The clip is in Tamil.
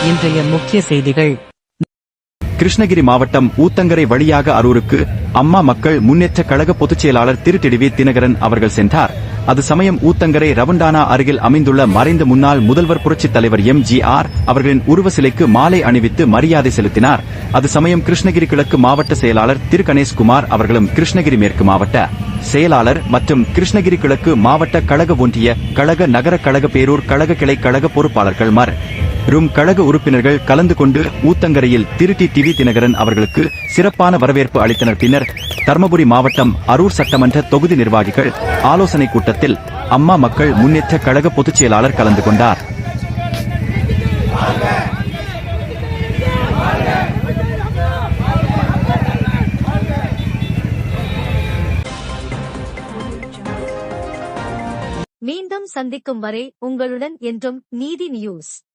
இன்றைய முக்கிய செய்திகள். கிருஷ்ணகிரி மாவட்டம் ஊத்தங்கரை வழியாக அரூருக்கு அம்மா மக்கள் முன்னேற்ற கழக பொதுச் செயலாளர் திரு தினகரன் அவர்கள் சென்றார். அது சமயம் ஊத்தங்கரை ரவுண்டானா அருகில் அமைந்துள்ள மறைந்த முன்னாள் முதல்வர் புரட்சித் தலைவர் எம்.ஜி.ஆர். அவர்களின் உருவ சிலைக்கு மாலை அணிவித்து மரியாதை செலுத்தினார். அது சமயம் கிருஷ்ணகிரி கிழக்கு மாவட்ட செயலாளர் திரு கணேஷ்குமார் அவர்களும் கிருஷ்ணகிரி மேற்கு மாவட்ட செயலாளர் மற்றும் கிருஷ்ணகிரி கிழக்கு மாவட்ட கழக ஒன்றிய கழக நகர கழக பேரூர் கழக கிளை கழக பொறுப்பாளர்கள் ரும் கழக உறுப்பினர்கள் கலந்து கொண்டு ஊத்தங்கரையில் திரு தினகரன் அவர்களுக்கு சிறப்பான வரவேற்பு அளித்தனர். பின்னர் தர்மபுரி மாவட்டம் அரூர் சட்டமன்ற தொகுதி நிர்வாகிகள் ஆலோசனை கூட்டத்தில் அம்மா மக்கள் முன்னேற்ற கழக பொதுச் செயலாளர் கலந்து கொண்டார். மீண்டும் சந்திக்கும் வரை உங்களுடன் என்றும் நீதி நியூஸ்.